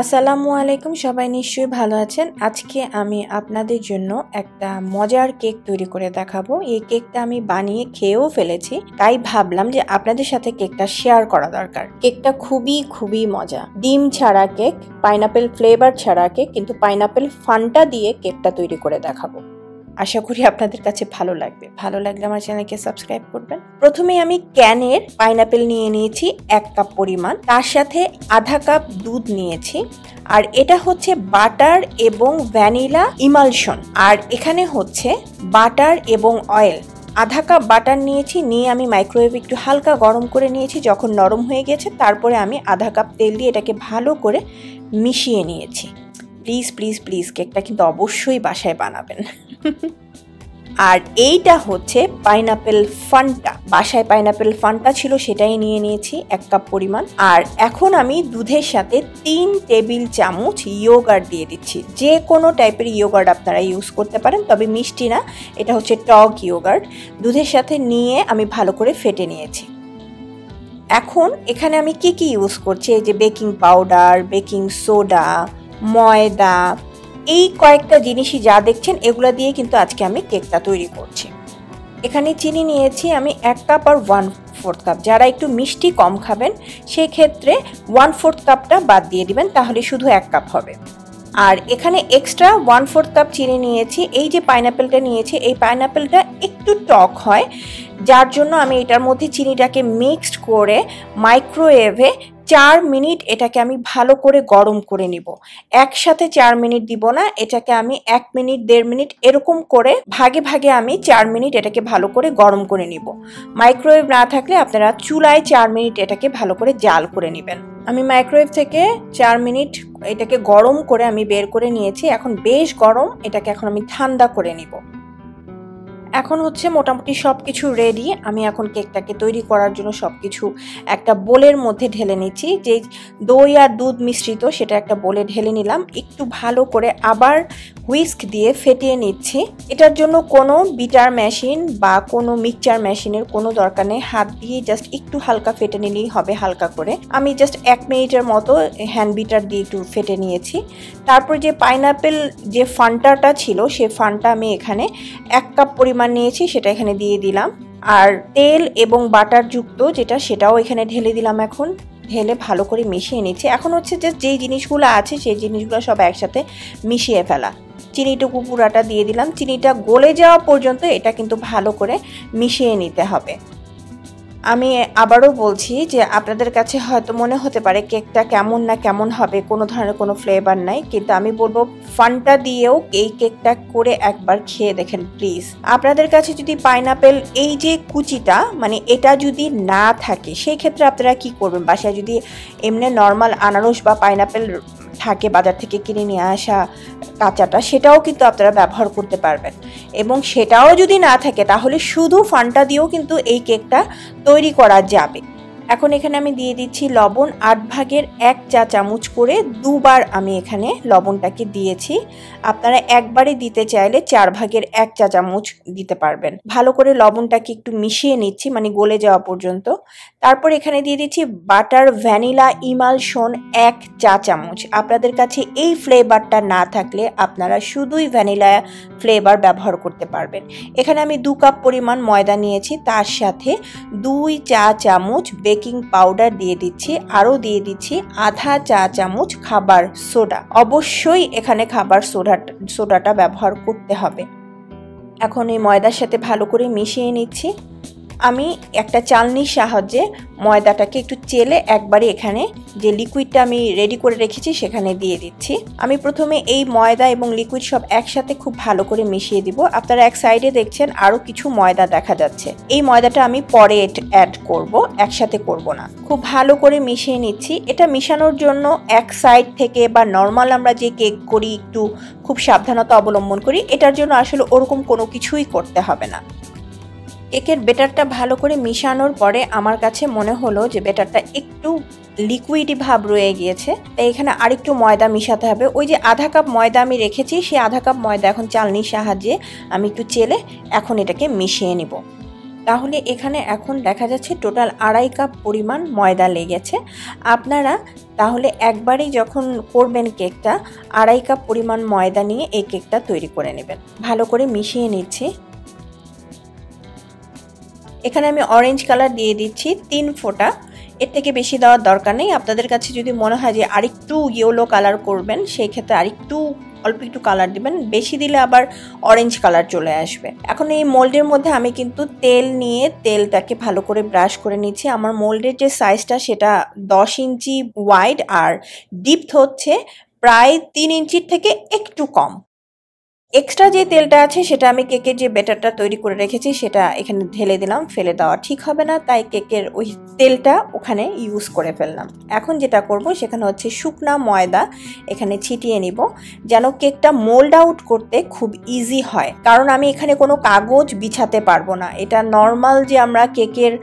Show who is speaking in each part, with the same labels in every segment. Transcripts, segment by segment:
Speaker 1: আসসালামু আলাইকুম, সবাই নিশ্চয়ই ভালো আছেন। আজকে আমি আপনাদের জন্য একটা মজার কেক তৈরি করে দেখাবো। এই কেকটা আমি বানিয়ে খেয়েও ফেলেছি, তাই ভাবলাম যে আপনাদের সাথে কেকটা শেয়ার করা দরকার। কেকটা খুবই মজা। ডিম ছাড়া কেক, পাইনাপেল ফ্লেভার ছাড়া কেক, কিন্তু পাইনাপেল ফান্টা দিয়ে কেকটা তৈরি করে দেখাবো। আশা করি আপনাদের কাছে ভালো লাগবে। ভালো লাগলে আমার চ্যানেলকে সাবস্ক্রাইব করবেন। প্রথমে আমি ক্যানের পাইনাপেল নিয়ে নিয়েছি 1 কাপ পরিমাণ, তার সাথে আধা কাপ দুধ নিয়েছি, আর এটা হচ্ছে বাটার এবং ভ্যানিলা ইমালশন। আর এখানে হচ্ছে বাটার এবং অয়েল। আধা কাপ বাটার নিয়েছি, নিয়ে আমি মাইক্রোওয়েভে একটু হালকা গরম করে নিয়েছি। যখন নরম হয়ে গেছে তারপরে আমি আধা কাপ তেল দিয়ে এটাকে ভালো করে মিশিয়ে নিয়েছি। প্লিজ কেকটা কিন্তু অবশ্যই বাসায় বানাবেন। আর এইটা হচ্ছে পাইনাপেল ফান্টা। বাসায় পাইনাপেল ফান্টা ছিল, সেটাই নিয়ে নিয়েছি 1 কাপ পরিমাণ। আর এখন আমি দুধের সাথে 3 টেবিল চামচ ইয়োগার্ট দিয়ে দিচ্ছি। যে কোনো টাইপের ইয়োগার্ট আপনারা ইউজ করতে পারেন, তবে মিষ্টি না, এটা হচ্ছে টক ইয়োগার্ট। দুধের সাথে নিয়ে আমি ভালো করে ফেটে নিয়েছি। এখন এখানে আমি কি ইউজ করছি, এই যে বেকিং পাউডার, বেকিং সোডা, ময়দা, এই কয়েকটা জিনিসই যা দেখছেন এগুলা দিয়ে কিন্তু আজকে আমি কেকটা তৈরি করছি। এখানে চিনি নিয়েছি আমি 1 কাপ আর 1/4 কাপ। যারা একটু মিষ্টি কম খাবেন সেই ক্ষেত্রে 1/4 কাপটা বাদ দিয়ে দিবেন, তাহলে শুধু 1 কাপ হবে। আর এখানে এক্সট্রা 1/4 কাপ চিনি নিয়েছি। এই যে পাইনাপেলটা নিয়েছি, এই পাইনাপেলটা একটু টক হয়, যার জন্য আমি এটার মধ্যে চিনিটাকে মিক্সড করে মাইক্রোওয়েভে 4 মিনিট এটাকে আমি ভালো করে গরম করে নিব। একসাথে 4 মিনিট দিব না, এটাকে আমি 1 মিনিট 1.5 মিনিট এরকম করে ভাগে ভাগে আমি 4 মিনিট এটাকে ভালো করে গরম করে নিব। মাইক্রোওয়েভ না থাকলে আপনারা চুলায় 4 মিনিট এটাকে ভালো করে জাল করে নেবেন। আমি মাইক্রোওয়েভ থেকে 4 মিনিট এটাকে গরম করে আমি বের করে নিয়েছি। এখন বেশ গরম, এটাকে এখন আমি ঠান্ডা করে নিব। এখন হচ্ছে মোটামুটি সব কিছু রেডি। আমি এখন কেকটাকে তৈরি করার জন্য সব কিছু একটা বোলের মধ্যে ঢেলে নিচ্ছি। যে দই আর দুধ মিশ্রিত, সেটা একটা বোলে ঢেলে নিলাম। একটু ভালো করে আবার হুইস্ক দিয়ে ফেটিয়ে নিচ্ছি। এটার জন্য কোনো বিটার মেশিন বা কোনো মিক্সচার মেশিনের কোনো দরকার নেই, হাত দিয়ে জাস্ট একটু হালকা ফেটে নিলেই হবে। হালকা করে আমি জাস্ট 1 মিনিটের মতো হ্যান্ড বিটার দিয়ে একটু ফেটে নিয়েছি। তারপর যে পাইনাপেল যে ফান্টাটা ছিল, সেই ফান্টা আমি এখানে 1 কাপ পরিমাণ নিয়েছি, সেটা এখানে দিয়ে দিলাম। আর তেল এবং বাটার যুক্ত যেটা, সেটাও এখানে ঢেলে দিলাম। এখন ঢেলে ভালো করে মিশিয়ে নিচ্ছি। এখন হচ্ছে যে যেই জিনিসগুলো আছে সেই জিনিসগুলো সব একসাথে মিশিয়ে ফেলা। চিনিটুকু পুরাটা দিয়ে দিলাম। চিনিটা গলে যাওয়া পর্যন্ত এটা কিন্তু ভালো করে মিশিয়ে নিতে হবে। আমি আবারও বলছি যে আপনাদের কাছে হয়তো মনে হতে পারে কেকটা কেমন না কেমন হবে, কোনো ধরনের কোনো ফ্লেভার নাই, কিন্তু আমি বলবো ফান্টা দিয়েও এই কেকটা করে একবার খেয়ে দেখেন প্লিজ। আপনাদের কাছে যদি পাইনাপেল এই যে কুচিটা মানে এটা যদি না থাকে, সেই ক্ষেত্রে আপনারা কি করবেন, বাসায় যদি এমনি নর্মাল আনারস বা পাইনাপেল থাকে বাজার থেকে কিনে নিয়ে আসা কাঁচাটা, সেটাও কিন্তু আপনারা ব্যবহার করতে পারবেন। এবং সেটাও যদি না থাকে তাহলে শুধু ফান্টা দিয়েও কিন্তু এই কেকটা তৈরি করা যাবে। এখন এখানে আমি দিয়ে দিচ্ছি লবণ। 8/1 চা চামচ করে দুবার আমি এখানে লবণটাকে দিয়েছি। আপনারা একবারে দিতে চাইলে 4/1 চা চামচ দিতে পারবেন। ভালো করে লবণটাকে একটু মিশিয়ে নিচ্ছি, মানে গলে যাওয়া পর্যন্ত। তারপর এখানে দিয়ে দিচ্ছি বাটার ভ্যানিলা ইমালশন 1 চা চামচ। আপনাদের কাছে এই ফ্লেভারটা না থাকলে আপনারা শুধুই ভ্যানিলা ফ্লেভার ব্যবহার করতে পারবেন। এখানে আমি 2 কাপ পরিমাণ ময়দা নিয়েছি, তার সাথে 2 চা চামচ বেকিং পাউডার দিয়ে দিচ্ছি, আরও দিয়ে দিচ্ছি আধা চা চামচ খাবার সোডা। অবশ্যই এখানে খাবার সোডাটা ব্যবহার করতে হবে। এখন এই ময়দার সাথে ভালো করে মিশিয়ে নিচ্ছি। আমি একটা চালনির সাহায্যে ময়দাটাকে একটু চেলে একবারে এখানে যে লিকুইডটা আমি রেডি করে রেখেছি সেখানে দিয়ে দিচ্ছি। আমি প্রথমে এই ময়দা এবং লিকুইড সব একসাথে খুব ভালো করে মিশিয়ে দিব। আপনারা এক সাইডে দেখছেন আরও কিছু ময়দা দেখা যাচ্ছে। এই ময়দাটা আমি পরে অ্যাড করব, একসাথে করব না। খুব ভালো করে মিশিয়ে নিচ্ছি। এটা মিশানোর জন্য এক সাইড থেকে বা নর্মাল আমরা যে কেক করি একটু খুব সাবধানতা অবলম্বন করি, এটার জন্য আসলে ওরকম কোনো কিছুই করতে হবে না। কেকের বেটারটা ভালো করে মিশানোর পরে আমার কাছে মনে হলো যে বেটারটা একটু লিকুইডি ভাব রয়ে গিয়েছে, তাই এখানে আরেকটু ময়দা মিশাতে হবে। ওই যে আধা কাপ ময়দা আমি রেখেছি, সেই আধা কাপ ময়দা এখন চালনির সাহায্যে আমি একটু চেলে এখন এটাকে মিশিয়ে নিব। তাহলে এখানে এখন দেখা যাচ্ছে টোটাল 2.5 কাপ পরিমাণ ময়দা লেগেছে। আপনারা তাহলে একবারেই যখন করবেন কেকটা 2.5 কাপ পরিমাণ ময়দা নিয়ে এই কেকটা তৈরি করে নেবেন। ভালো করে মিশিয়ে নিচ্ছি। এখানে আমি অরেঞ্জ কালার দিয়ে দিচ্ছি 3 ফোঁটা, এর থেকে বেশি দেওয়ার দরকার নেই। আপনাদের কাছে যদি মনে হয় যে আরেকটু ইয়েলো কালার করবেন সেই ক্ষেত্রে আরেকটু অল্প একটু কালার দিবেন, বেশি দিলে আবার অরেঞ্জ কালার চলে আসবে। এখন এই মোল্ডের মধ্যে আমি কিন্তু তেল নিয়ে তেলটাকে ভালো করে ব্রাশ করে নিচ্ছি। আমার মোল্ডের যে সাইজটা সেটা 10 ইঞ্চি ওয়াইড আর ডিপথ হচ্ছে প্রায় 3 ইঞ্চির থেকে একটু কম। এক্সট্রা যে তেলটা আছে সেটা আমি কেকের যে ব্যাটারটা তৈরি করে রেখেছি সেটা এখানে ঢেলে দিলাম, ফেলে দেওয়া ঠিক হবে না, তাই কেকের ওই তেলটা ওখানে ইউজ করে ফেললাম। এখন যেটা করব সেখানে হচ্ছে শুকনা ময়দা এখানে ছিটিয়ে নিব যেন কেকটা মোল্ড আউট করতে খুব ইজি হয়, কারণ আমি এখানে কোনো কাগজ বিছাতে পারবো না। এটা নর্মাল যে আমরা কেকের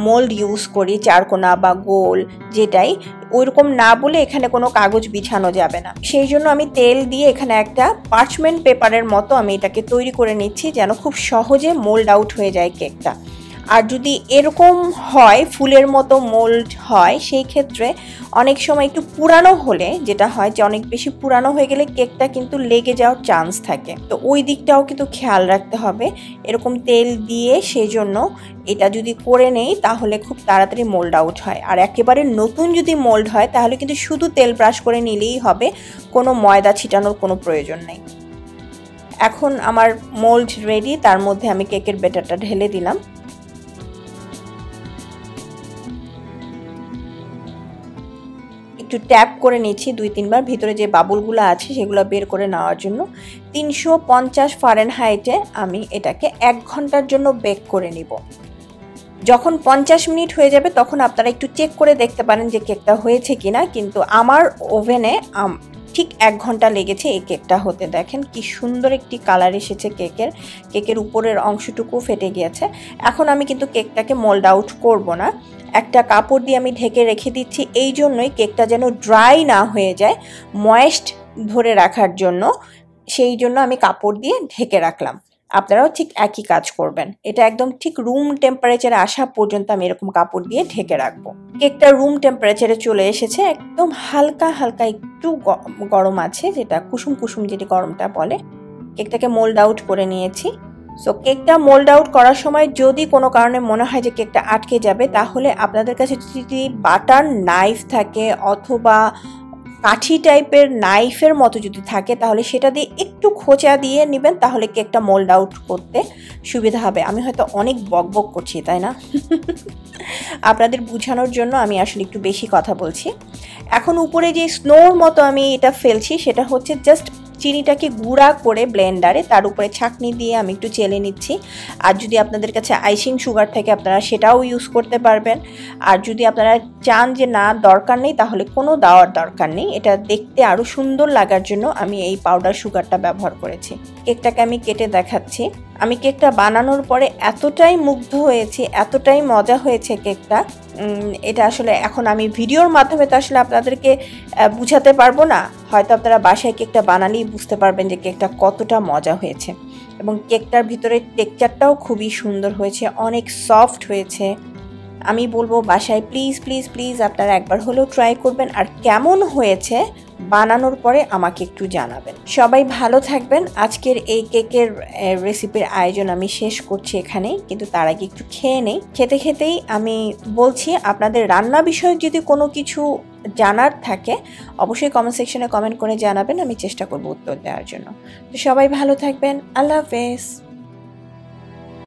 Speaker 1: মোল্ড ইউজ করি চারকোনা বা গোল যেটাই, ওইরকম না বলে এখানে কোনো কাগজ বিছানো যাবে না। সেই জন্য আমি তেল দিয়ে এখানে একটা পার্চমেন্ট পেপারের মতো আমি এটাকে তৈরি করে নিচ্ছি যেন খুব সহজে মোল্ড আউট হয়ে যায় কেকটা। আর যদি এরকম হয় ফুলের মতো মোল্ড হয় সেই ক্ষেত্রে অনেক সময় একটু পুরানো হলে যেটা হয় যে অনেক বেশি পুরানো হয়ে গেলে কেকটা কিন্তু লেগে যাওয়ার চান্স থাকে, তো ওই দিকটাও কিন্তু খেয়াল রাখতে হবে। এরকম তেল দিয়ে সেই জন্য এটা যদি করে নেই তাহলে খুব তাড়াতাড়ি মোল্ড আউট হয়। আর একেবারে নতুন যদি মোল্ড হয় তাহলে কিন্তু শুধু তেল ব্রাশ করে নিলেই হবে, কোনো ময়দা ছিটানোর কোনো প্রয়োজন নেই। এখন আমার মোল্ড রেডি, তার মধ্যে আমি কেকের ব্যাটারটা ঢেলে দিলাম। একটু ট্যাপ করে নিচ্ছি 2-3 বার, ভিতরে যে বাবুলগুলো আছে সেগুলো বের করে নেওয়ার জন্য। 350 ফারেনহাইটে আমি এটাকে 1 ঘন্টার জন্য বেক করে নিব। যখন 50 মিনিট হয়ে যাবে তখন আপনারা একটু চেক করে দেখতে পারেন যে কেকটা হয়েছে কিনা, কিন্তু আমার ওভেনে ঠিক 1 ঘন্টা লেগেছে এই কেকটা হতে। দেখেন কি সুন্দর একটি কালার এসেছে কেকের উপরের অংশটুকু ফেটে গিয়েছে। এখন আমি কিন্তু কেকটাকে মোল্ড আউট করব না, একটা কাপড় দিয়ে আমি ঢেকে রেখে দিচ্ছি, এই জন্যই কেকটা যেন ড্রাই না হয়ে যায়, ময়েস্ট ধরে রাখার জন্য। সেই জন্য আমি কাপড় দিয়ে ঢেকে রাখলাম। আপনারাও ঠিক একই কাজ করবেন। এটা একদম ঠিক রুম টেম্পারেচারে আসা পর্যন্ত আমি এরকম কাপড় দিয়ে ঢেকে রাখবো। কেকটা রুম টেম্পারেচারে চলে এসেছে, একদম হালকা হালকা একটু গরম আছে, যেটা কুসুম কুসুম যেটি গরমটা বলে। কেকটাকে মোল্ড আউট করে নিয়েছি। সো কেকটা মোল্ড আউট করার সময় যদি কোনো কারণে মনে হয় যে কেকটা আটকে যাবে, তাহলে আপনাদের কাছে যদি বাটার নাইফ থাকে অথবা কাঠি টাইপের নাইফের মতো যদি থাকে তাহলে সেটা দিয়ে একটু খোঁচা দিয়ে নেবেন, তাহলে কেকটা মোল্ড আউট করতে সুবিধা হবে। আমি হয়তো অনেক বকবক করছি তাই না? আপনাদের বোঝানোর জন্য আমি আসলে একটু বেশি কথা বলছি। এখন উপরে যে স্নোর মতো আমি এটা ফেলছি সেটা হচ্ছে জাস্ট চিনিটাকে গুঁড়া করে ব্লেন্ডারে তার উপরে ছাঁকনি দিয়ে আমি একটু চেলে নিচ্ছি। আর যদি আপনাদের কাছে আইসিং সুগার থাকে আপনারা সেটাও ইউজ করতে পারবেন। আর যদি আপনারা চান যে না দরকার নেই তাহলে কোনো দেওয়ার দরকার নেই, এটা দেখতে আরও সুন্দর লাগার জন্য আমি এই পাউডার সুগারটা ব্যবহার করেছি। কেকটাকে আমি কেটে দেখাচ্ছি। আমি কেকটা বানানোর পরে এতটাই মুগ্ধ হয়েছি, এতটাই মজা হয়েছে কেকটা, এটা আসলে এখন আমি ভিডিওর মাধ্যমে তো আসলে আপনাদেরকে বুঝাতে পারবো না, হয়তো আপনারা বাসায় কেকটা বানালেই বুঝতে পারবেন যে কেকটা কতটা মজা হয়েছে। এবং কেকটার ভিতরে টেক্সচারটাও খুবই সুন্দর হয়েছে, অনেক সফট হয়েছে। আমি বলবো বাসায় প্লিজ প্লিজ প্লিজ আপনারা একবার হলেও ট্রাই করবেন, আর কেমন হয়েছে বানানোর পরে আমাকে একটু জানাবেন। সবাই ভালো থাকবেন। আজকের এই কেকের রেসিপির আয়োজন আমি শেষ করছি এখানেই, কিন্তু তার আগে একটু খেয়ে নেই। খেতে খেতেই আমি বলছি আপনাদের রান্না বিষয়ক যদি কোনো কিছু জানার থাকে অবশ্যই কমেন্ট সেকশনে কমেন্ট করে জানাবেন, আমি চেষ্টা করব উত্তর দেওয়ার জন্য। তো সবাই ভালো থাকবেন, আল্লাহ হাফেজ।